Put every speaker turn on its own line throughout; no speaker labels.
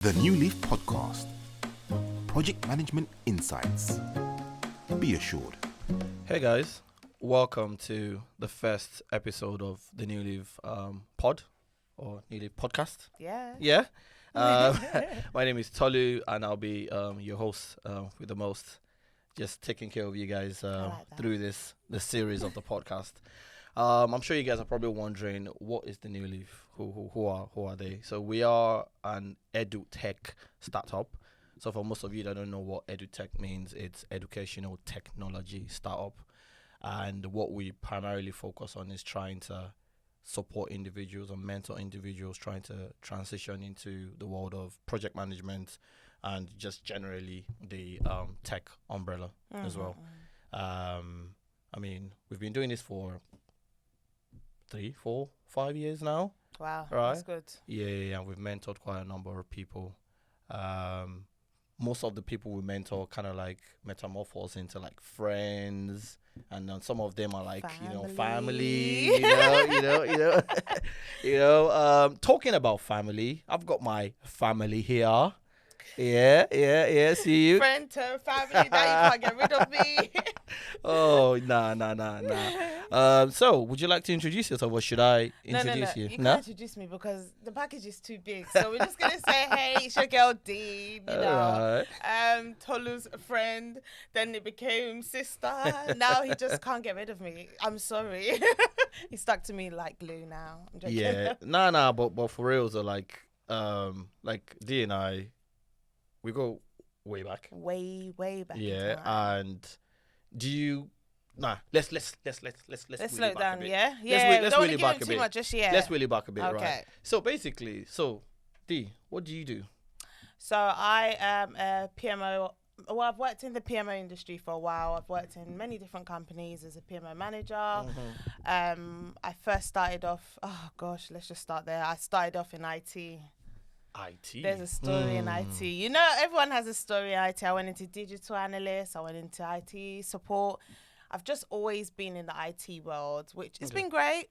The Newleaf Podcast. Project Management Insights. Be assured.
Hey guys, welcome to the first episode of the Newleaf pod or Newleaf Podcast.
Yeah.
My name is Tolu and I'll be your host with the most, just taking care of you guys through this series of the podcast. I'm sure you guys are probably wondering, what is the Newleaf? Who are they? So we are an edutech startup. So for most of you that don't know what edutech means, it's educational technology startup. And what we primarily focus on is trying to support individuals and mentor individuals trying to transition into the world of project management and just generally the tech umbrella as well. I mean, we've been doing this for 3, 4, 5 years now.
Wow,
right?
That's good.
Yeah. We've mentored quite a number of people. Most of the people we mentor kind of like metamorphose into like friends, and then some of them are like family. Talking about family, I've got my family here. Yeah. See you.
Friend to family, now you can't get rid of me.
Oh, nah. So, would you like to introduce yourself, or should I introduce you?
You can't introduce me because the package is too big. So we're just gonna say, hey, it's your girl Dean. Tolu's friend. Then it became sister. Now he just can't get rid of me. I'm sorry. He's stuck to me like glue now. I'm joking.
Yeah, nah. But for real, so like Dee and I, we go way back.
Way back.
Yeah, and do you? Nah, let's
slow it down. Yeah.
Let's really back a bit.
Much just yet.
Let's really back a bit,
okay.
Right? So basically, Dee, what do you do?
So I am a PMO. Well, I've worked in the PMO industry for a while. I've worked in many different companies as a PMO manager. I first started off. Oh gosh, let's just start there. I started off in IT. There's a story in IT. You know, everyone has a story in IT. I went into digital analyst. I went into IT support. I've just always been in the IT world, which has been great.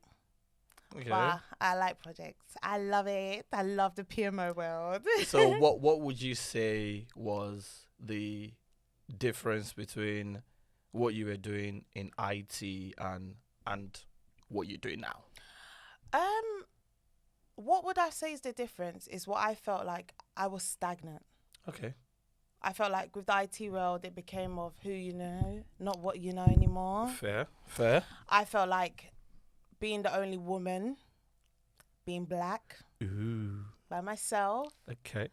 Okay.
But I like projects. I love it. I love the PMO world.
So what would you say was the difference between what you were doing in IT and what you're doing now?
What would I say is the difference is what I felt like I was stagnant.
Okay.
I felt like with the IT world, it became of who you know, not what you know anymore.
Fair.
I felt like being the only woman, being black, by myself.
Okay.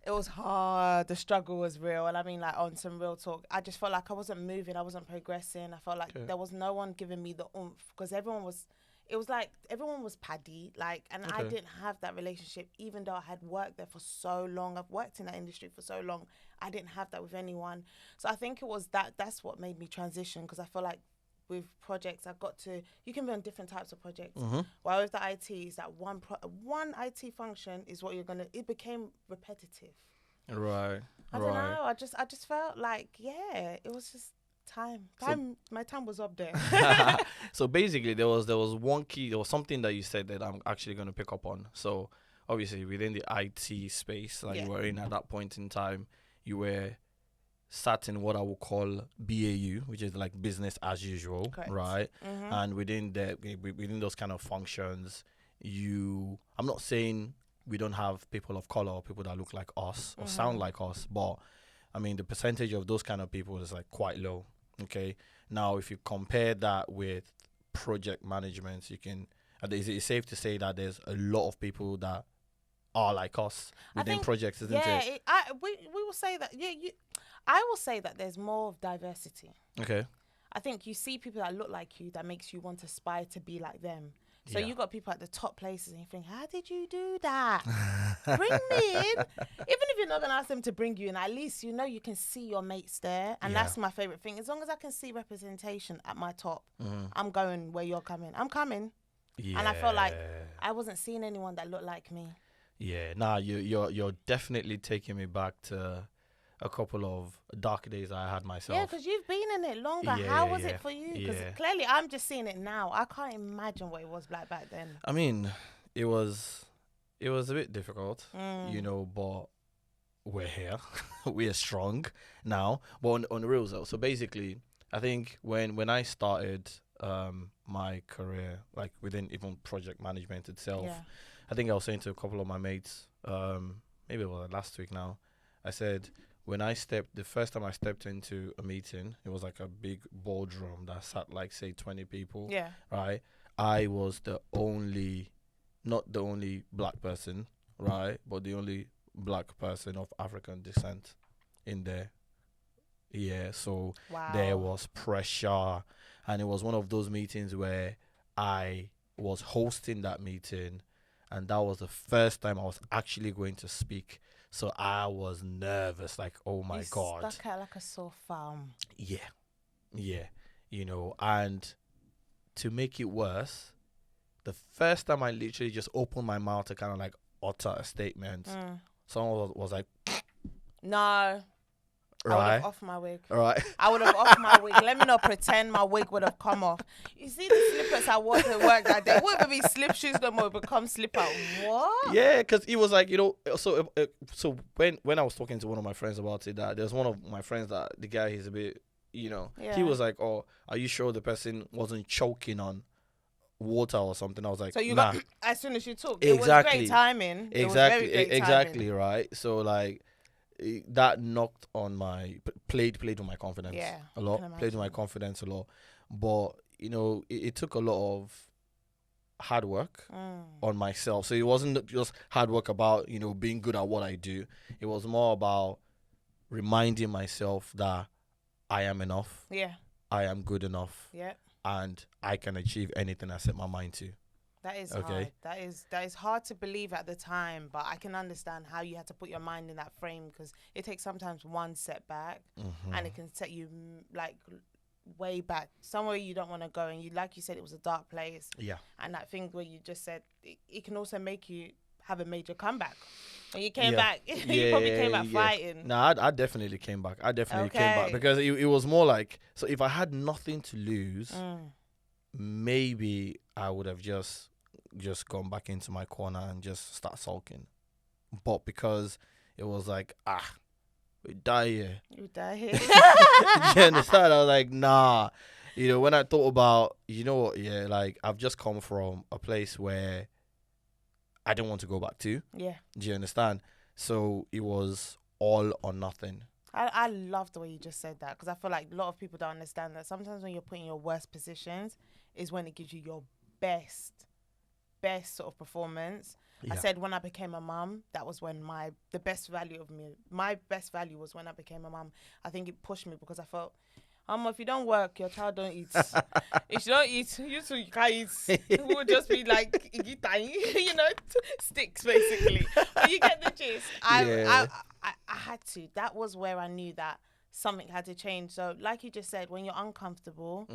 It was hard. The struggle was real. And I mean, like, on some real talk, I just felt like I wasn't moving. I wasn't progressing. I felt like there was no one giving me the oomph because everyone was paddy, like, and I didn't have that relationship, even though I had worked there for so long. I've worked in that industry for so long. I didn't have that with anyone. So I think it was that's what made me transition, because I feel like with projects, you can be on different types of projects. While with the IT, is that one IT function is what it became repetitive.
Right.
I don't know. I just felt like, it was just my time was up there.
So basically there was something that you said that I'm actually going to pick up on. So obviously within the IT space that you were in at that point in time, you were sat in what I would call BAU, which is like business as usual. Correct. Right? And within those kind of functions, I'm not saying we don't have people of color or people that look like us or sound like us, but I mean, the percentage of those kind of people is like quite low. Okay. Now, if you compare that with project management, is it safe to say that there's a lot of people that are like us within projects, isn't it?
We will say that. I will say that there's more of diversity.
Okay.
I think you see people that look like you, that makes you want to aspire to be like them. So you got people at the top places and you think, how did you do that? Bring me in. Even if you're not going to ask them to bring you in, at least you can see your mates there. And that's my favourite thing. As long as I can see representation at my top, I'm going where you're coming. I'm coming. Yeah. And I felt like I wasn't seeing anyone that looked like me.
Yeah. Nah, you're definitely taking me back to a couple of dark days I had myself.
Yeah, because you've been in it longer.
Yeah,
How was it for you? Because
yeah.
clearly I'm just seeing it now. I can't imagine what it was like back then.
I mean, it was a bit difficult, but we're here. We are strong now. But on the real though, so basically, I think when I started my career, like within even project management itself,
Yeah.
I think I was saying to a couple of my mates, maybe it was last week now, I said the first time I stepped into a meeting, it was like a big boardroom that sat like say 20 people,
Yeah.
right? I was not the only black person, right, but the only black person of African descent in there. Yeah, so
Wow.
there was pressure, and it was one of those meetings where I was hosting that meeting, and that was the first time I was actually going to speak. So I was nervous, like, oh my God.
Stuck out like a sore thumb.
Yeah, yeah, and to make it worse, the first time I literally just opened my mouth to kind of like utter a statement, someone was like,
No. I would
right,
have off my wig.
right.
I would have off my wig. Let me not pretend my wig would have come off. You see the slippers I wore to work that day? It wouldn't be slip shoes no more. It become slipper. What?
Yeah, because it was like, so when I was talking to one of my friends about it, that there's one of my friends that the guy, he's a bit,
Yeah.
he was like, oh, are you sure the person wasn't choking on water or something? I was like,
So you
nah.
got, as soon as you talk,
Exactly.
it was great timing. It was very great
Exactly,
timing.
right? So like, that knocked on played with my confidence
Yeah,
a lot,
can
played with my
imagine.
confidence a lot. But it took a lot of hard work on myself. So it wasn't just hard work about being good at what I do. It was more about reminding myself that I am enough,
Yeah.
I am good enough,
Yeah.
and I can achieve anything I set my mind to.
That is
Okay.
hard. That is hard to believe at the time, but I can understand how you had to put your mind in that frame, because it takes sometimes one setback and it can set you like way back somewhere you don't want to go, and like you said, it was a dark place.
Yeah.
And that thing where you just said it can also make you have a major comeback. When you came
Yeah.
back, you probably came back fighting.
No, I definitely came back. I definitely came back
Okay.
because it was more like, so if I had nothing to lose, maybe I would have just gone back into my corner and just start sulking. But because it was like, we die here.
You die here.
Do you understand? I was like, nah. When I thought about, like I've just come from a place where I didn't want to go back to.
Yeah.
Do you understand? So it was all or nothing.
I love the way you just said that, because I feel like a lot of people don't understand that sometimes when you're put in your worst positions is when it gives you your best sort of performance.
Yeah.
I said when I became a mum, that was when my best value was when I became a mum. I think it pushed me because I felt, if you don't work, your child don't eat. If you don't eat, you can't eat. It will just be like, sticks basically. But you get the gist. I had to. That was where I knew that something had to change. So like you just said, when you're uncomfortable,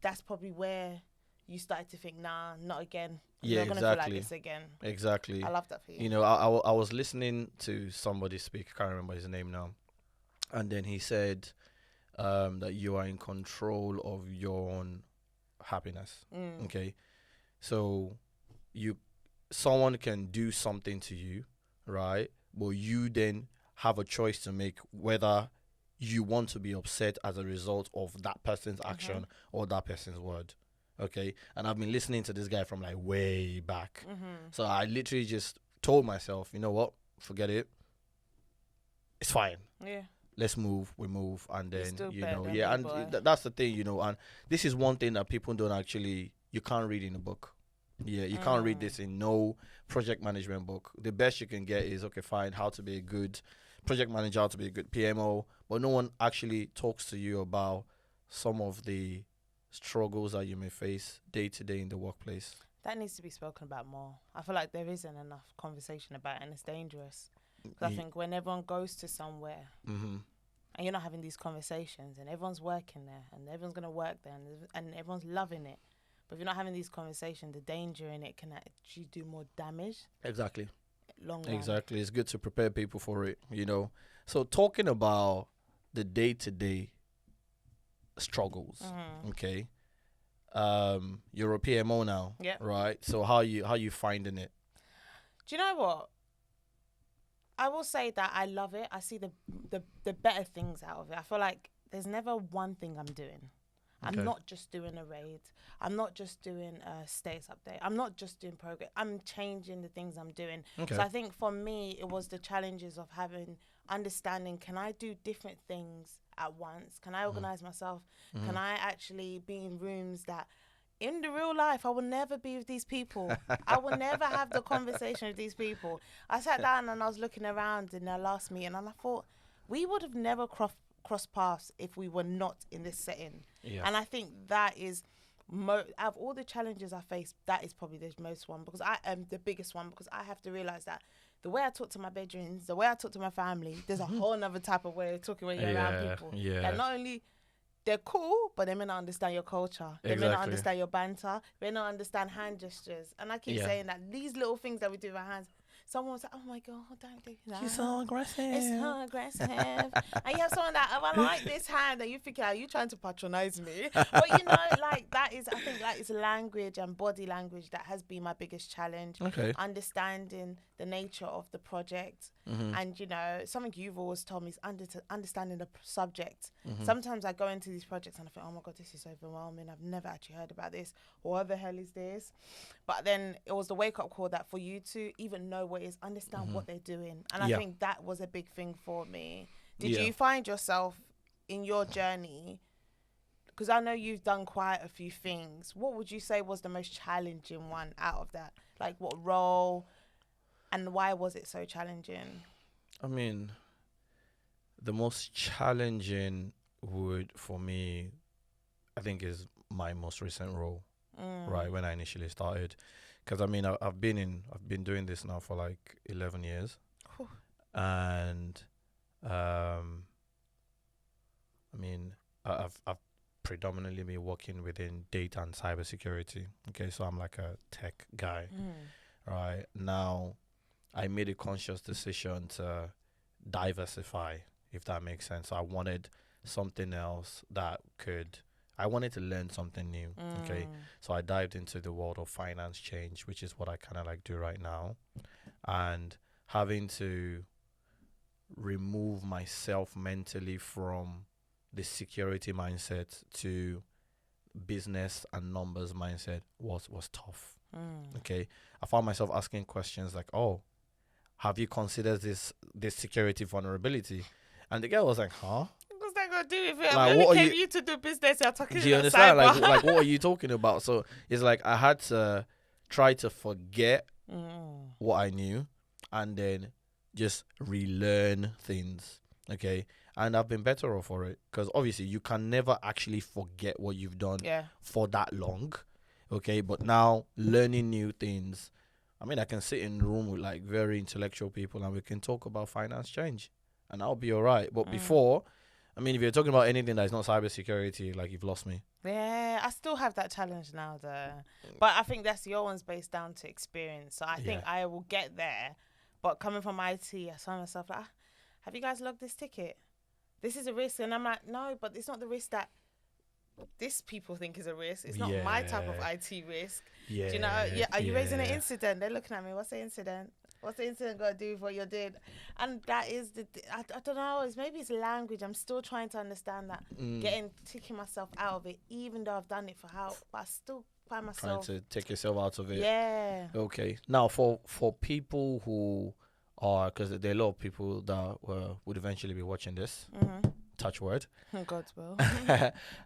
that's probably where you started to think, nah, not again. I'm not going to feel like this again.
Exactly.
I love that for you.
I was listening to somebody speak. I can't remember his name now. And then he said that you are in control of your own happiness. Okay. So someone can do something to you, right? But you then have a choice to make whether you want to be upset as a result of that person's action or that person's word. Okay. And I've been listening to this guy from like way back. So I literally just told myself, you know what? Forget it. It's fine.
Yeah.
Let's move. We move. And then,
still better than
yeah. And
people,
that's the thing, and this is one thing that people don't actually, you can't read in a book. Yeah. You can't read this in no project management book. The best you can get is, okay, fine, how to be a good project manager, how to be a good PMO. But no one actually talks to you about some of the struggles that you may face day to day in the workplace.
That needs to be spoken about more. I feel like there isn't enough conversation about it, and it's dangerous. Because I think when everyone goes to somewhere and you're not having these conversations, and everyone's working there and everyone's going to work there and everyone's loving it, but if you're not having these conversations, the danger in it can actually do more damage.
Exactly.
Long run.
Exactly. It's good to prepare people for it, So talking about the day-to-day struggles, okay? You're a PMO now,
yeah,
right? So how you finding it?
Do you know what? I will say that I love it. I see the better things out of it. I feel like there's never one thing I'm doing. I'm not just doing a raid. I'm not just doing a status update. I'm not just doing progress. I'm changing the things I'm doing. So I think for me, it was the challenges of understanding, can I do different things at once? Can I organize myself? Can I actually be in rooms that in the real life, I will never be with these people. I will never have the conversation with these people. I sat down and I was looking around in their last meeting and I thought, we would have never crossed paths if we were not in this setting. Yeah. And I think that is, out of all the challenges I face, that is probably the most one, because I am the biggest one, because I have to realize that the way I talk to my bedrooms, the way I talk to my family, there's a whole other type of way of talking when you're around people. Yeah. That not only they're cool, but they may not understand your culture. They may not understand your banter. They may not understand hand gestures. And I keep saying that these little things that we do with our hands, someone was like, oh my God, don't do that.
You're so aggressive.
It's so aggressive. And you have someone that, oh, I like this hand, and you think, are you trying to patronize me? But you know, like that is, I think like it's language and body language that has been my biggest challenge. Understanding the nature of the project. And you know, something you've always told me is understanding the subject. Sometimes I go into these projects and I think, oh my God, this is overwhelming. I've never actually heard about this. What the hell is this? But then it was the wake up call that for you to even know what it is, understand what they're doing. And I think that was a big thing for me. Did you find yourself in your journey, because I know you've done quite a few things, what would you say was the most challenging one out of that? Like what role? And why was it so challenging?
I mean, the most challenging would, for me, I think is my most recent role, right, when I initially started. Because, I mean, I've been doing this now for like 11 years. And, I mean, I've predominantly been working within data and cybersecurity. Okay, so I'm like a tech guy, right? Now, I made a conscious decision to diversify, if that makes sense. So I wanted something else I wanted to learn something new, okay? So I dived into the world of finance change, which is what I kind of like do right now. And having to remove myself mentally from the security mindset to business and numbers mindset was tough, okay? I found myself asking questions like, oh, have you considered this security vulnerability? And the girl was like, huh?
What's that going to do with it? Like, what came you to do business? You're talking
do you understand? Like, what are you talking about? So it's like I had to try to forget what I knew and then just relearn things, okay? And I've been better off for it, because obviously you can never actually forget what you've done for that long, okay? But now learning new things, I mean, I can sit in a room with like very intellectual people and we can talk about finance change and I'll be all right. But before, I mean, if you're talking about anything that's not cybersecurity, like you've lost me.
Yeah, I still have that challenge now though. But I think that's your one's based down to experience. So I think I will get there. But coming from IT, I find myself like, have you guys logged this ticket? This is a risk. And I'm like, no, but it's not the risk that this people think is a risk. It's not my type of IT risk. Do you know? Are you raising an incident? They're looking at me. What's the incident? What's the incident got to do with what you did? And that is I don't know. Maybe it's language. I'm still trying to understand that. Taking myself out of it, even though I've done it for how, but I still find myself
trying to take yourself out of it.
Yeah.
Okay. Now, for people who are, because there are a lot of people that would eventually be watching this. Touch word.
God's will.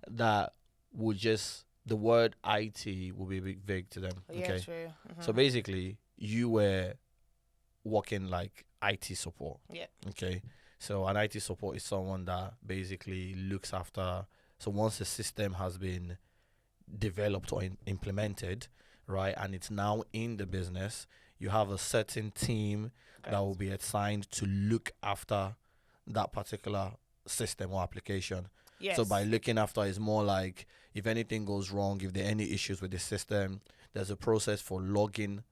That would just, the word IT will be vague to them. Okay.
True.
So basically, you were working like IT support.
Yeah.
Okay. So an IT support is someone that basically looks after. So once the system has been developed or implemented, right, and it's now in the business, you have a certain team that will be assigned to look after that particular system or application.
Yes.
So by looking after, it's more like if anything goes wrong, if there are any issues with the system, there's a process for logging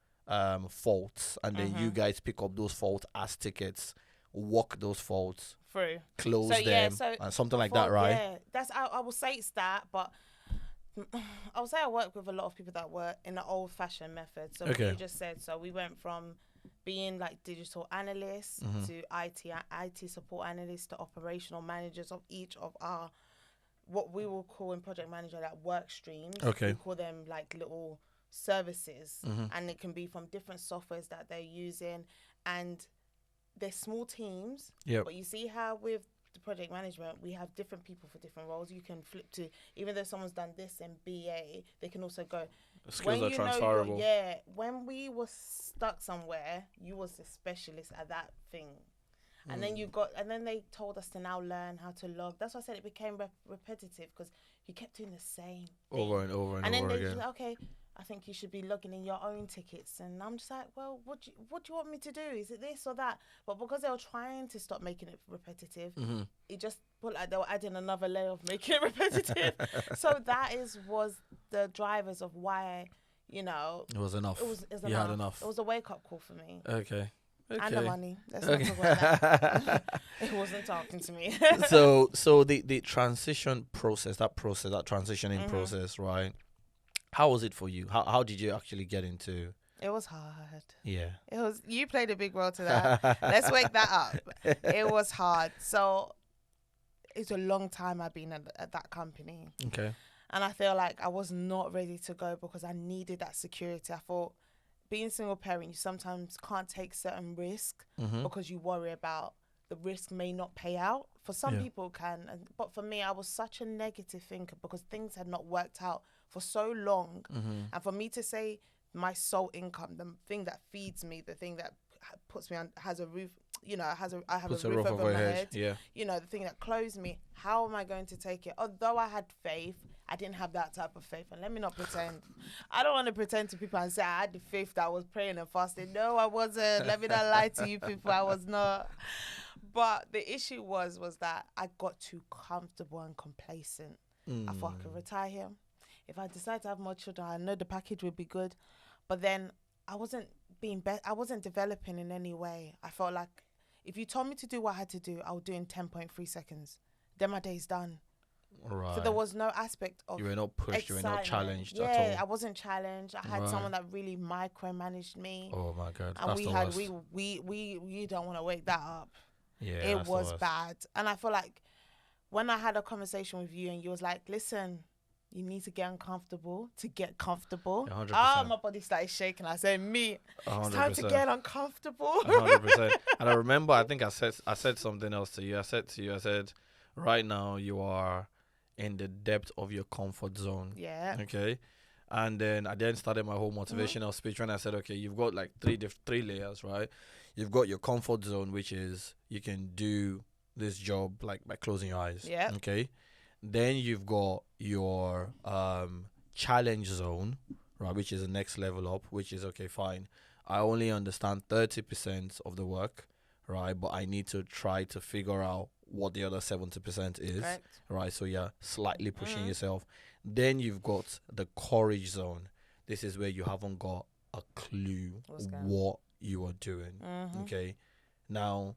faults, and then you guys pick up those faults as tickets, walk those faults
through,
close them, and something like that, right?
Yeah, that's I will say it's that, but I would say I work with a lot of people that work in the old-fashioned method. So what you just said, so we went from being like digital analysts to IT support analysts to operational managers of each of our, what we will call in project manager, like work streams.
Okay.
We call them like little services, and it can be from different softwares that they're using, and they're small teams.
Yep.
But you see how with the project management, we have different people for different roles. You can flip to, even though someone's done this in BA, they can also go.
The skills are transferable.
When we were stuck somewhere, you was the specialist at that thing. And then then they told us to now learn how to log. That's why I said it became repetitive, because you kept doing the same thing.
Over and over and over
then they
again.
just like, okay, I think you should be logging in your own tickets. And I'm just like, well, what do you want me to do? Is it this or that? But because they were trying to stop making it repetitive, it just put like they were adding another layer of making it repetitive. So that was the drivers of why, you know.
It was enough.
It was
you had enough.
It was a wake-up call for me.
Okay.
And the money. Let's not talk about that. It wasn't talking to me.
So the transition process, that transitioning process, right? How was it for you? How did you actually get into?
It was hard.
Yeah.
It was. You played a big role to that. Let's wake that up. It was hard. So it's a long time I've been at that company.
Okay.
And I feel like I was not ready to go because I needed that security. I thought, being single parent, you sometimes can't take certain risk because you worry about the risk may not pay out. For some people can, but for me, I was such a negative thinker because things had not worked out for so long. And for me to say my sole income, the thing that feeds me, the thing that puts me on, has a roof, you know, I have a roof over my head.
Yeah.
You know, the thing that clothes me, how am I going to take it? Although I had faith, I didn't have that type of faith. And let me not pretend. I don't want to pretend to people and say I had the faith that I was praying and fasting. No, I wasn't. Let me not lie to you people. I was not. But the issue was that I got too comfortable and complacent. I thought I could retire here. If I decide to have more children, I know the package would be good. But then I wasn't I wasn't developing in any way. I felt like if you told me to do what I had to do, I would do it in 10.3 seconds. Then my day's done.
Right.
So there was no aspect of
you were not pushed,
excitement.
you were not challenged
at all.
Yeah,
I wasn't challenged. I had someone that really micromanaged me.
Oh my God.
And
that's the worst.
we don't want to wake that up.
Yeah.
It was bad. And I feel like when I had a conversation with you and you was like, listen, you need to get uncomfortable to get comfortable.
100%.
Oh, my body started shaking. I said, me,
100%.
it's time to get uncomfortable.
100%. And I remember, I think I said something else to you. I said, right now you are in the depth of your comfort zone.
Yeah.
Okay. And then I then started my whole motivational speech when I said, okay, you've got like three layers, right? You've got your comfort zone, which is you can do this job like by closing your eyes.
Yeah.
Okay. Then you've got your challenge zone, right, which is the next level up, which is, okay, fine, I only understand 30% of the work, right, but I need to try to figure out what the other 70% is. Correct. Right, so you're slightly pushing yourself. Then you've got the courage zone. This is where you haven't got a clue what you are doing. Okay. Now,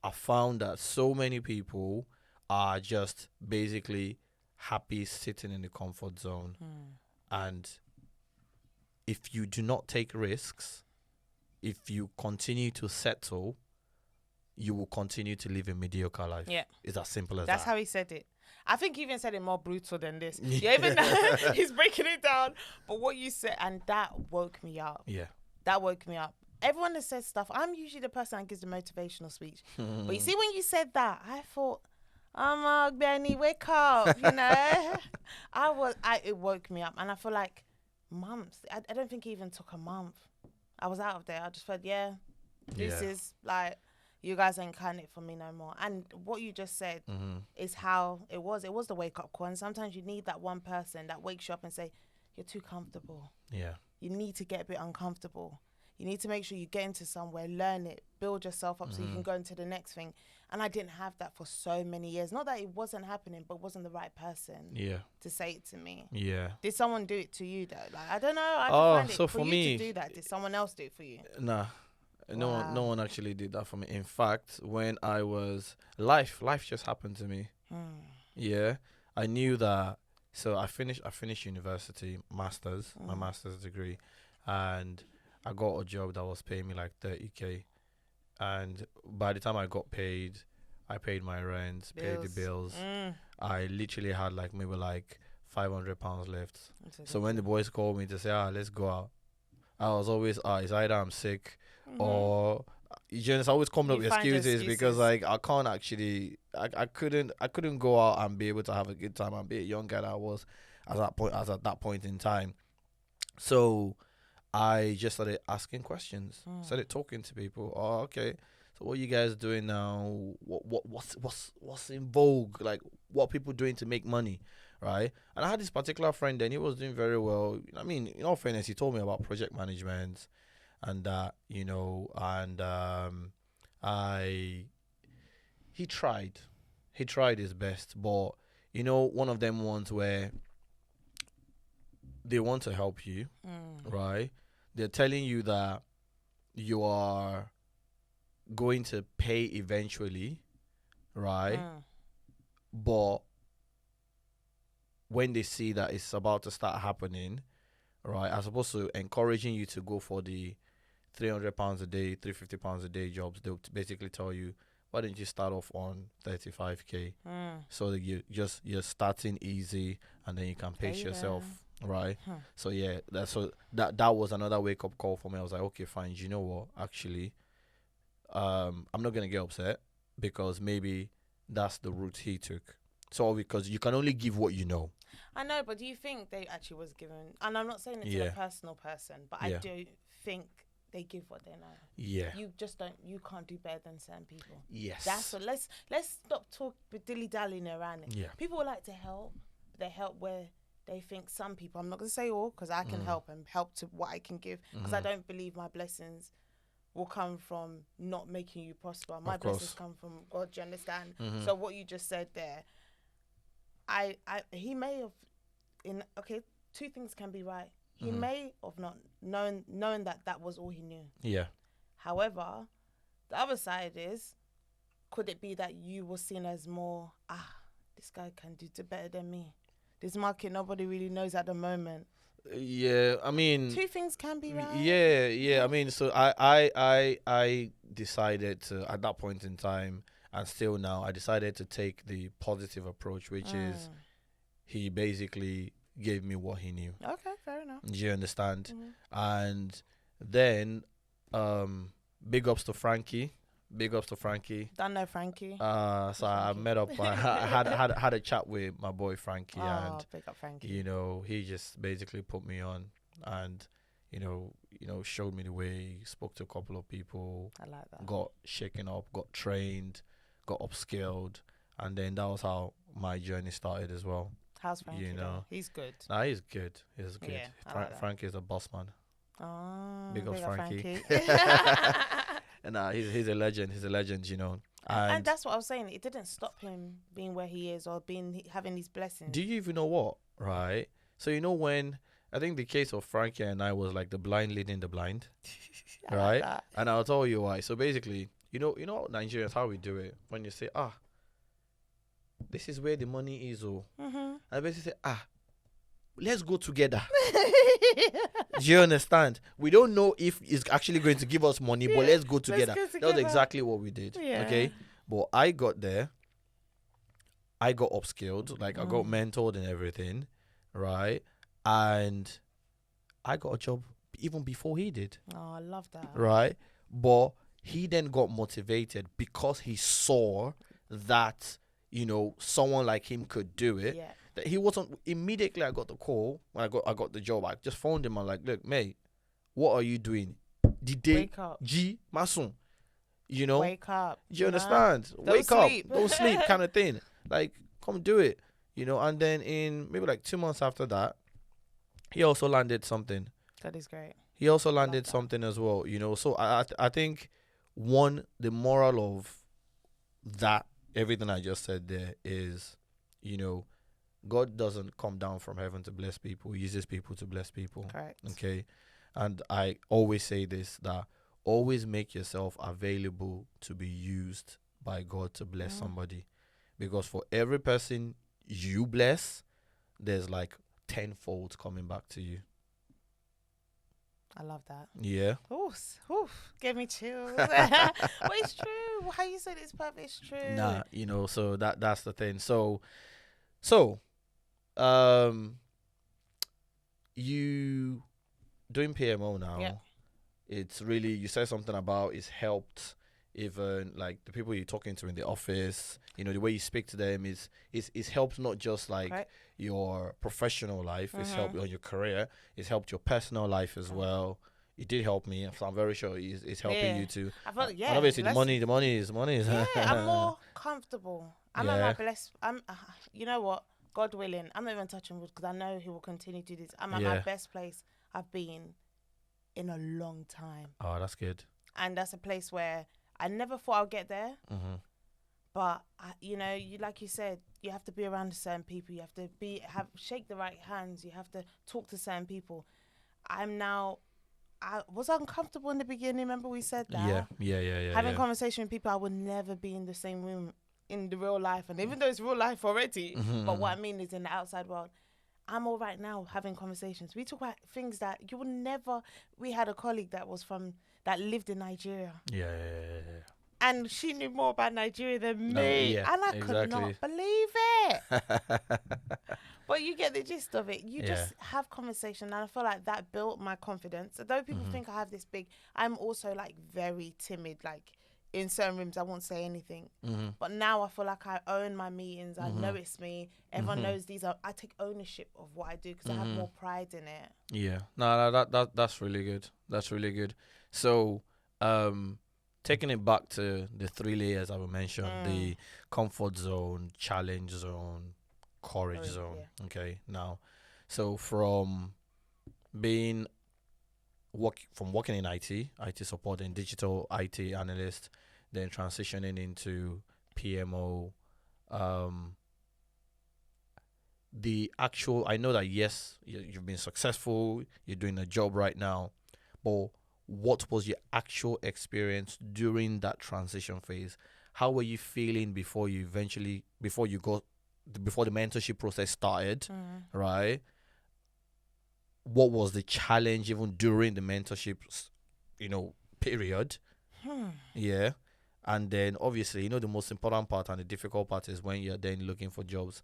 I found that so many people are just basically happy sitting in the comfort zone. And if you do not take risks, if you continue to settle, you will continue to live a mediocre life. Yeah. It's as simple as that.
That's how he said it. I think he even said it more brutal than this. Yeah, even he's breaking it down. But what you said, and that woke me up.
Yeah.
That woke me up. Everyone that says stuff, I'm usually the person that gives the motivational speech. But you see, when you said that, I thought, Benny, wake up, you know. It woke me up. And I feel like months. I don't think it even took a month. I was out of there. I just felt, this is like, you guys ain't cutting it for me no more. And what you just said is how it was. It was the wake-up call. And sometimes you need that one person that wakes you up and say, you're too comfortable.
Yeah.
You need to get a bit uncomfortable. You need to make sure you get into somewhere, learn it, build yourself up so you can go into the next thing. And I didn't have that for so many years. Not that it wasn't happening, but wasn't the right person to say it to me.
Yeah.
Did someone do it to you, though? Like, I don't know. I find
so
it. For you
me,
to do that, did someone else do it for you?
Nah. No one actually did that for me. In fact, when I was life just happened to me. Yeah, I knew that. So I finished university, my master's degree, and I got a job that was paying me like 30K. And by the time I got paid, I paid my rent, paid the bills. I literally had like maybe like £500 left. So when the boys called me to say, let's go out, I was always, it's either I'm sick or it's always coming up with excuses because like I can't actually, I couldn't go out and be able to have a good time and be a young guy that I was at that point in time. So I just started asking questions, started talking to people. Oh, okay. So what are you guys doing now? What's in vogue? Like what people doing to make money, right? And I had this particular friend, and he was doing very well. I mean, in all fairness, he told me about project management, and that he tried his best, but one of them ones where they want to help you, right? They're telling you that you are going to pay eventually, right? But when they see that it's about to start happening, right, as opposed to encouraging you to go for the £300 a day, £350 a day jobs, they'll basically tell you, why didn't you start off on 35K? So that you're starting easy and then you can pace yourself. Right. So yeah, that was another wake up call for me. I was like, okay, fine. You know what? Actually, I'm not gonna get upset because maybe that's the route he took. So because you can only give what you know.
I know, but do you think they actually was given? And I'm not saying it to a personal person, but I do think they give what they know. Yeah. You just don't. You can't do better than certain people.
Yes.
That's what. Let's stop dilly dallying around it. Yeah. People like to help. But they help where they think some people. I'm not gonna say all because I can help and help to what I can give because I don't believe my blessings will come from not making you prosper. My blessings come from God. Do you understand? So what you just said there, he may have two things can be right. He may have not known that was all he knew. Yeah. However, the other side is, could it be that you were seen as more, this guy can do better than me. This market, nobody really knows at the moment.
Yeah, I mean,
two things can be right.
Yeah. I mean, so I decided to, at that point in time, and still now, I decided to take the positive approach, which is he basically gave me what he knew.
Okay, fair enough.
Do you understand? And then, big ups to Frankie. Don't know Frankie. So I met up. I had a chat with my boy Frankie, and
big up Frankie.
He just basically put me on, and showed me the way. Spoke to a couple of people.
I like that.
Got shaken up, got trained, got upskilled, and then that was how my journey started as well.
How's Frankie? He's good.
Nah, he's good. He's good.
Yeah,
Frankie's a boss man.
Oh,
big up Frankie. And he's a legend. He's a legend, And
that's what I was saying. It didn't stop him being where he is or having these blessings.
Do you even know what? Right. So when I think the case of Frankie and I was like the blind leading the blind, right? Like, and I'll tell you why. So basically, Nigerians, how we do it when you say, this is where the money is, I basically say, let's go together. Do you understand? We don't know if it's actually going to give us money, but let's go together. That was exactly what we did. Yeah. Okay. But I got there. I got upskilled. Like I got mentored and everything. Right. And I got a job even before he did.
Oh, I love that.
Right. But he then got motivated because he saw that, someone like him could do it.
Yeah.
He wasn't immediately. I got the call when I got the job. I just phoned him. I'm like, look, mate, what are you doing?
Wake up.
G Masun.
Wake up.
Do you understand? Wake up. Don't sleep, kind of thing. Like, come do it. And then in maybe like 2 months after that, he also landed something.
That is great.
He also landed something as well. So I think the moral of that, everything I just said there is, God doesn't come down from heaven to bless people. He uses people to bless people.
Correct.
Okay. And I always say this, that always make yourself available to be used by God to bless somebody. Because for every person you bless, there's like 10-fold coming back to you.
I love that.
Yeah.
Oof, gave me chills. But it's true. How you said it's perfect, it's true.
Nah, so that's the thing. So, you doing PMO now.
Yeah.
It's really, you said something about it's helped even like the people you're talking to in the office, the way you speak to them is helped not just like
Right.
your professional life, it's helped on your career, it's helped your personal life as well. It did help me, so I'm very sure it's helping you too.
I felt,
And obviously the money is
Yeah, I'm more comfortable. I'm at
Yeah.
my blessed. You know what? God willing, I'm not even touching wood because I know He will continue to do this. I'm at my
Yeah.
best place I've been in a long time,
Oh, that's good.
and that's a place where I never thought I'd get there.
Mm-hmm.
But you like you said, you have to be around certain people. You have to shake the right hands. You have to talk to certain people. I was uncomfortable in the beginning. Remember we said that?
Yeah.
Having conversation with people, I would never be in the same room in the real life. And even though it's real life already, but what I mean is in the outside world, I'm all right now having conversations. We talk about things that you would never. We had a colleague that lived in Nigeria.
Yeah.
And she knew more about Nigeria than me.
Yeah,
and I could not believe it. But you get the gist of it. You just have conversation. And I feel like that built my confidence. Although people think I have this big, I'm also like very timid. Like in certain rooms, I won't say anything. But now I feel like I own my meetings. I know it's me. Everyone knows I take ownership of what I do because I have more pride in it.
Yeah. No, that's really good. That's really good. So, taking it back to the 3 layers I will mention, the comfort zone, challenge zone, courage zone.
Yeah.
Okay. Now, so from working in IT support and digital IT analyst, then transitioning into PMO, I know that yes, you've been successful, you're doing a job right now, but what was your actual experience during that transition phase? How were you feeling before the mentorship process started, right? What was the challenge even during the mentorship, period? Yeah. And then obviously, the most important part and the difficult part is when you're then looking for jobs.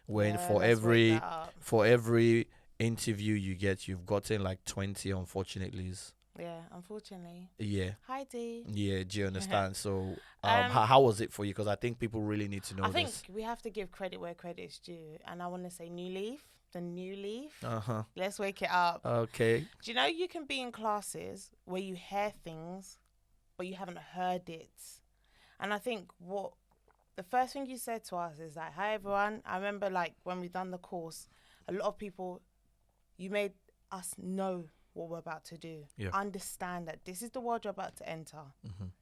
When for every interview you get, you've gotten like 20 unfortunately.
Yeah, unfortunately.
Yeah.
Hi, D.
Yeah, do you understand? So, how was it for you? Because I think people really need to know this.
I think we have to give credit where credit's due. And I want to say the Newleaf.
Uh-huh.
Let's wake it up.
Okay.
Do you know you can be in classes where you hear things, but you haven't heard it? And I think the first thing you said to us is like, hi, everyone. I remember like when we done the course, a lot of people, you made us know what we're about to do.
Yeah.
Understand that this is the world you're about to enter.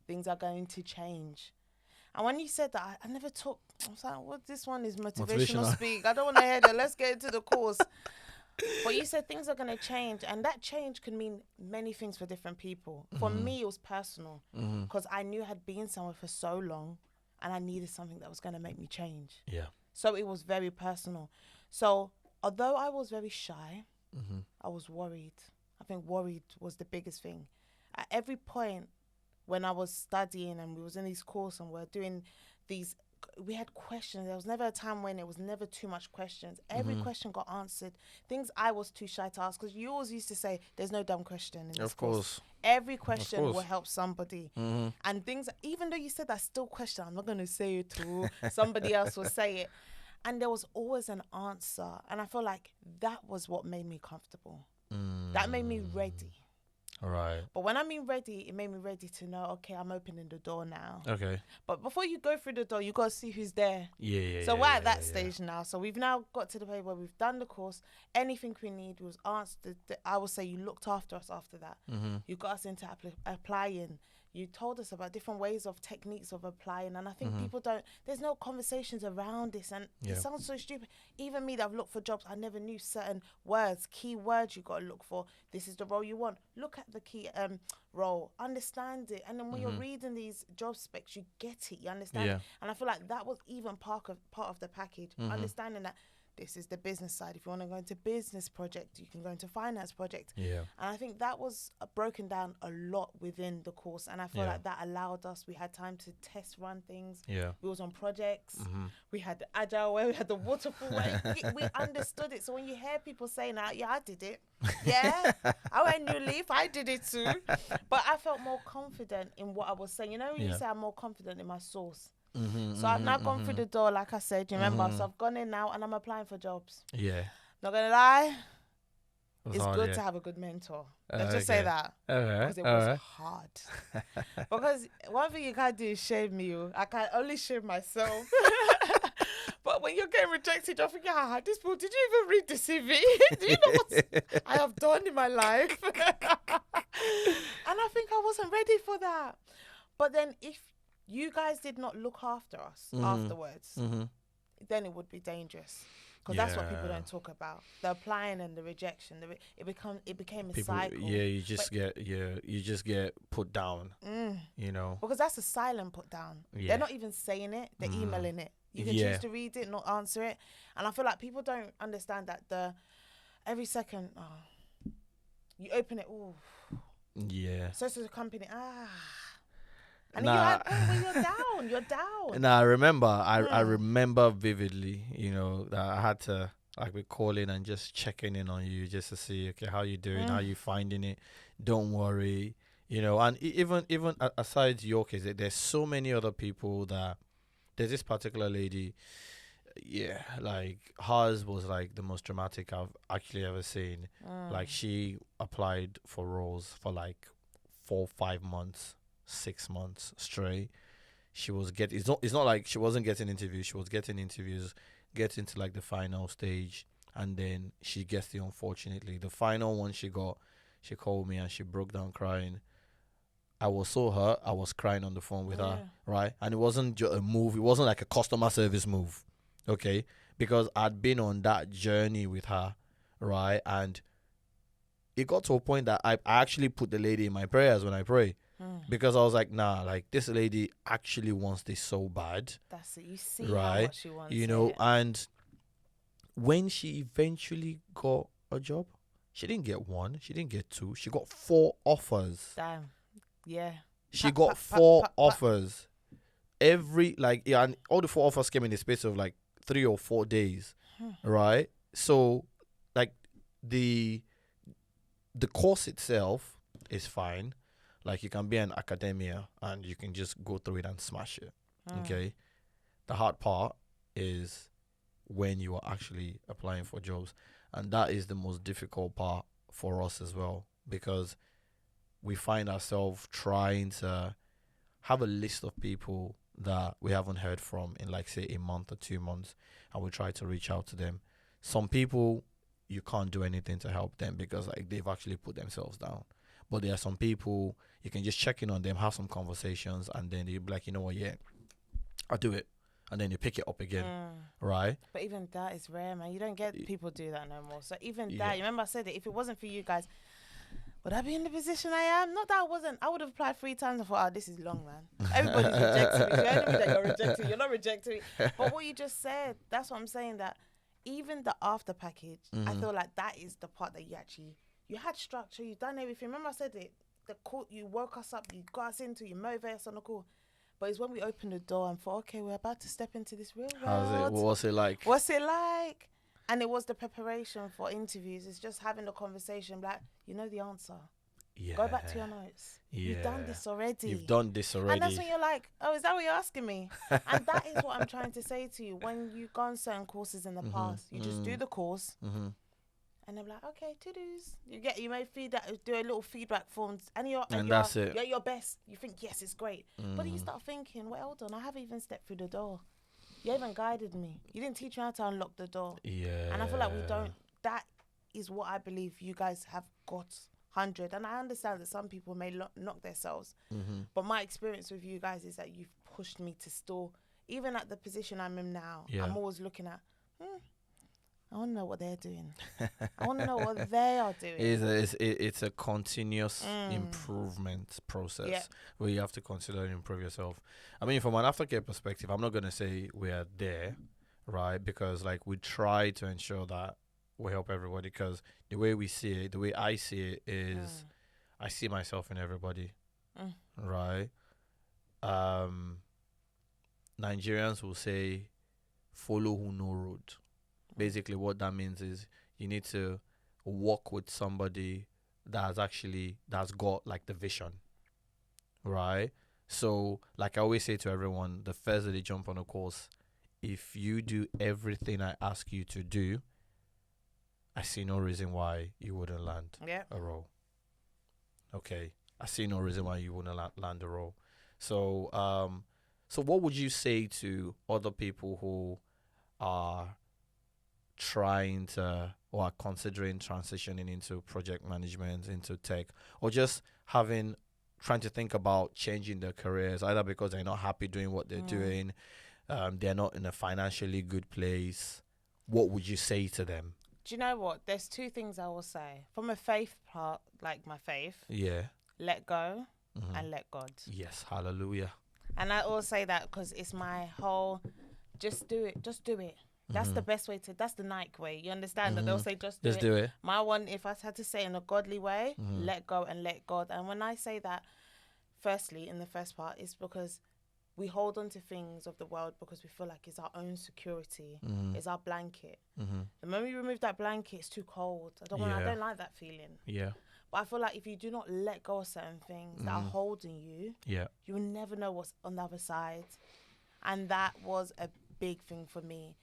Things are going to change. And when you said that, I never took, I was like, what, this one is motivational speak. I don't want to hear that. Let's get into the course. But you said things are going to change. And that change can mean many things for different people. For me, it was personal. Because I knew I had been somewhere for so long. And I needed something that was going to make me change.
Yeah.
So it was very personal. So although I was very shy, I was worried. I think worried was the biggest thing. At every point when I was studying and we was in these courses and we're doing these, we had questions. There was never a time when it was never too much questions. Every question got answered. Things I was too shy to ask because you always used to say, there's no dumb question in this
Of
course.
course.
Every question will help somebody. And things, even though you said that still question, I'm not going to say it too. Somebody else will say it. And there was always an answer. And I feel like that was what made me comfortable. That made me ready.
Right.
But when I mean ready, it made me ready to know, okay, I'm opening the door now.
Okay.
But before you go through the door, you got to see who's there.
Yeah.
So we're at that stage now. So we've now got to the point where we've done the course. Anything we need was answered. I would say you looked after us after that. You got us into applying. You told us about different ways of techniques of applying. And I think people there's no conversations around this. And it sounds so stupid. Even me that I've looked for jobs, I never knew certain words, key words you got to look for. This is the role you want. Look at the key role, understand it. And then when you're reading these job specs, you get it, you understand it. And I feel like that was even part of the package, understanding that this is the business side. If you want to go into business project, you can go into finance project.
Yeah.
And I think that was broken down a lot within the course. And I feel like that allowed us, we had time to test run things.
Yeah.
We was on projects. We had the agile way, we had the waterfall way. We understood it. So when you hear people saying that, yeah, I did it. Yeah, I went Newleaf, I did it too. But I felt more confident in what I was saying. You know, when you say I'm more confident in my source. So I've now gone through the door, like I said, you remember? So I've gone in now and I'm applying for jobs.
Yeah.
Not gonna lie, it's
hard,
good to have a good mentor. Let's just say
okay.
that.
Alright.
Because it was hard. Because one thing you can't do is shame me. I can only shame myself. But when you're getting rejected, you're thinking, this boy, did you even read the CV? Do you know what I have done in my life? And I think I wasn't ready for that. But then if you guys did not look after us afterwards, then it would be dangerous. Because that's what people don't talk about. The applying and the rejection. It became a cycle.
Yeah, you just get put down. You know.
Because that's a silent put down.
Yeah.
They're not even saying it. They're emailing it. You can choose to read it, not answer it. And I feel like people don't understand that every second, you open it,
Yeah.
so to the company, and then you're down.
Nah, I remember vividly, you know, that I had to like be calling and just checking in on you just to see, okay, how you doing, how you finding it, don't worry, you know. And even aside your case, there's so many other people that, there's this particular lady, like hers was like the most dramatic I've actually ever seen. Like she applied for roles for like 4-5 months, 6 months straight. She was it's not like she wasn't getting interviews. She was getting interviews, getting to like the final stage, and then she gets the final one she got. She called me and she broke down crying. I was so hurt. I was crying on the phone with her, right? And it wasn't just a move. It wasn't like a customer service move, okay? Because I'd been on that journey with her, right? And it got to a point that I actually put the lady in my prayers when I pray. Because I was like, nah, like this lady actually wants this so bad.
That's it. You see
right?
how much she wants
you know,
it.
And when she eventually got a job, she didn't get one. She didn't get two. She got 4 offers.
Damn. Yeah.
She got 4 offers. And all the 4 offers came in the space of like 3 or 4 days. Right? So like the course itself is fine. Like you can be an academia and you can just go through it and smash it. Okay. The hard part is when you are actually applying for jobs. And that is the most difficult part for us as well, because we find ourselves trying to have a list of people that we haven't heard from in like say a month or 2 months, and we try to reach out to them. Some people you can't do anything to help them because like they've actually put themselves down. But there are some people you can just check in on them, have some conversations, and then you'll be like, you know what, yeah, I'll do it. And then you pick it up again, right?
But even that is rare, man. You don't get people do that no more. So even that, you remember I said it, if it wasn't for you guys, would I be in the position I am? Not that I wasn't. I would have applied 3 times and thought, this is long, man. Everybody's rejecting me. You're telling me that you're rejecting. You're not rejecting me. But what you just said, that's what I'm saying, that even the after package, I feel like that is the part that you had structure, you done everything. Remember I said it, the call, you woke us up, you got us into, you motivated us on the call. But it's when we opened the door and thought, okay, we're about to step into this real world.
How's it? What's it like?
What's it like? And it was the preparation for interviews. It's just having the conversation, like, you know the answer.
Yeah.
Go back to your notes.
Yeah.
You've done this already.
And
that's when you're like, oh, is that what you're asking me? And that is what I'm trying to say to you. When you've gone certain courses in the past, you just do the course. And I'm like, okay, to-dos. You may do a little feedback forms, and
that's it.
You're your best. You think, yes, it's great. But then you start thinking, well, hold on, I haven't even stepped through the door. You haven't guided me. You didn't teach me how to unlock the door.
Yeah.
And I feel like we don't. That is what I believe you guys have got 100. And I understand that some people may knock themselves. But my experience with you guys is that you've pushed me to still, even at the position I'm in now, I'm always looking at, I want to know what they're doing. I want to know what they are doing.
It's a continuous improvement process where you have to consider and improve yourself. I mean, from an aftercare perspective, I'm not going to say we are there, right? Because like we try to ensure that we help everybody. Because the way we see it, the way I see it is, I see myself in everybody, right? Nigerians will say, "Follow who know road." Basically, what that means is you need to walk with somebody that's got like the vision, right? So, like I always say to everyone, the first day they jump on a course, if you do everything I ask you to do, I see no reason why you wouldn't land a role. Okay, I see no reason why you wouldn't land a role. So, so what would you say to other people who are trying to or are considering transitioning into project management, into tech, or just trying to think about changing their careers, either because they're not happy doing what they're doing, they're not in a financially good place? What would you say to them?
Do you know what? There's two things I will say. From a faith part, like my faith, let go and let God.
Yes, hallelujah.
And I always say that because it's my whole, just do it. That's the best way that's the Nike way. You understand that they'll say just do it. My one, if I had to say in a godly way, let go and let God. And when I say that, firstly, in the first part, it's because we hold on to things of the world because we feel like it's our own security, it's our blanket. The moment we remove that blanket, it's too cold. I don't like that feeling.
Yeah.
But I feel like if you do not let go of certain things that are holding you, you will never know what's on the other side. And that was a big thing for me.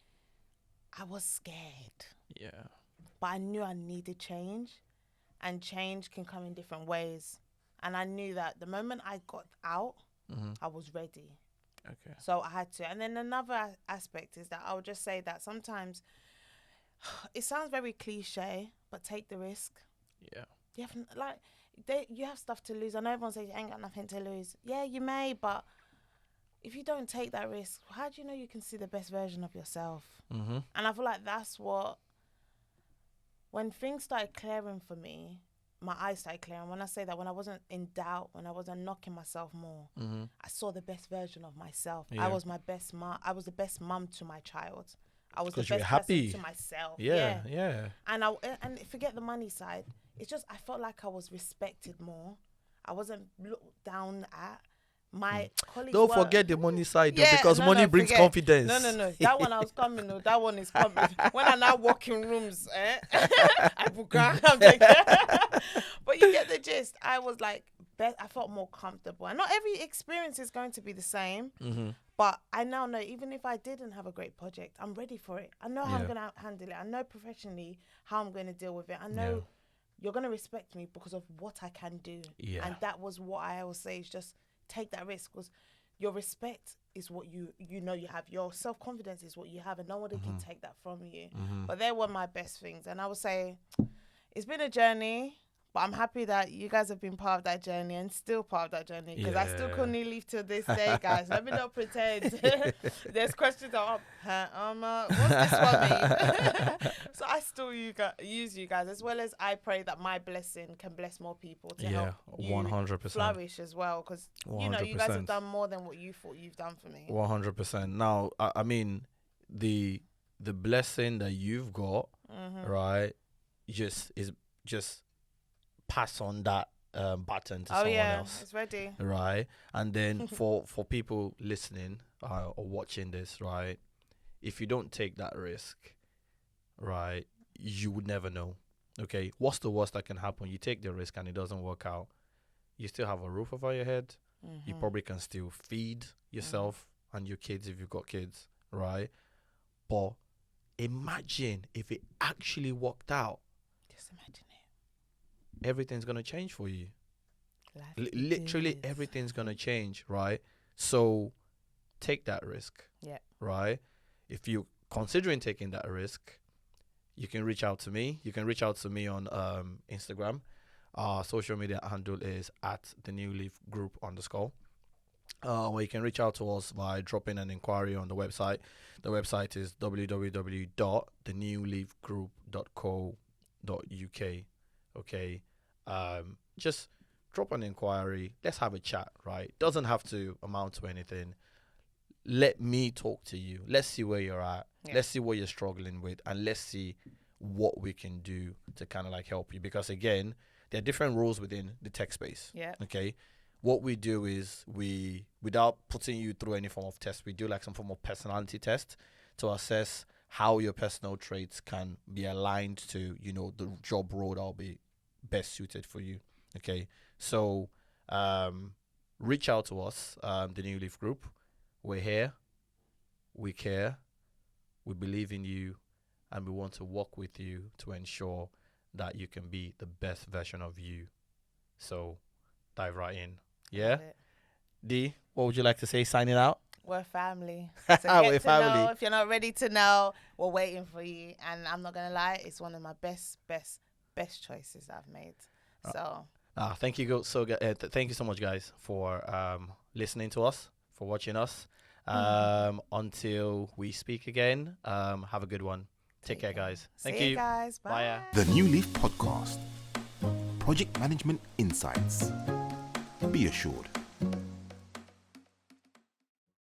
I was scared.
Yeah.
But I knew I needed change. And change can come in different ways. And I knew that the moment I got out, I was ready.
Okay.
So I had to. And then another aspect is that I would just say that sometimes it sounds very cliche, but take the risk.
Yeah.
You have stuff to lose. I know everyone says you ain't got nothing to lose. Yeah, you may, but if you don't take that risk, how do you know you can see the best version of yourself? And I feel like that's what, when things started clearing for me, my eyes started clearing. When I say that, when I wasn't in doubt, when I wasn't knocking myself more, I saw the best version of myself. I was my best mom. I was the best mum to my child. I was the best person to myself. Yeah. And forget the money side. It's just I felt like I was respected more. I wasn't looked down at. My colleagues
don't forget the money side though, because money brings confidence.
No. That one I was coming. No, that one is coming. When I now walk in rooms, I'm like, but you get the gist. I was like, I felt more comfortable. And not every experience is going to be the same. But I now know, even if I didn't have a great project, I'm ready for it. I know how I'm going to handle it. I know professionally how I'm going to deal with it. I know you're going to respect me because of what I can do. And that was what I always say, is just take that risk, because your respect is what you have. Your self-confidence is what you have, and no one can take that from you. But they were my best things. And I would say it's been a journey, but I'm happy that you guys have been part of that journey and still part of that journey, because I still call Newleaf to this day, guys. Let me not pretend. There's questions that what's this one mean? So I still use you guys, as well as I pray that my blessing can bless more people to help you
100%.
flourish as well, because you guys have done more than what you thought you've done for me.
100%. Now, I mean, the blessing that you've got, right, is just pass on that button to someone else.
It's ready.
Right. And then for people listening or watching this, right, if you don't take that risk, right, you would never know. Okay, what's the worst that can happen? You take the risk and it doesn't work out. You still have a roof over your head. You probably can still feed yourself and your kids if you've got kids, right? But imagine if it actually worked out.
Just imagine it.
Everything's going to change for you. Literally everything's going to change, right? So take that risk.
Yeah.
Right? If you're considering taking that risk, you can reach out to me. You can reach out to me on Instagram. Our social media handle is @thenewleafgroup_. Or you can reach out to us by dropping an inquiry on the website. The website is www.thenewleafgroup.co.uk. Okay. Just drop an inquiry. Let's have a chat, right? Doesn't have to amount to anything. let me talk to you. Let's see where you're at.
Yeah.
Let's see what you're struggling with, and let's see what we can do to kind of like help you. Because again, there are different roles within the tech space.
Yeah.
Okay. What we do is without putting you through any form of test, we do like some form of personality test to assess how your personal traits can be aligned to, the job role that will be best suited for you. Okay. So, reach out to us, the Newleaf Group. We're here. We care. We believe in you, and we want to work with you to ensure that you can be the best version of you. So, dive right in. Yeah? D, what would you like to say signing out?
We're family. So get
We're
to
family.
know. If you're not ready to know, we're waiting for you. And I'm not going to lie, it's one of my best choices I've made. So.
Thank you thank you so much, guys, for listening to us, for watching us. Until we speak again, have a good one. Take care, guys. Thank
See
you,
guys. Bye.
The Newleaf Podcast. Project Management Insights. Be assured.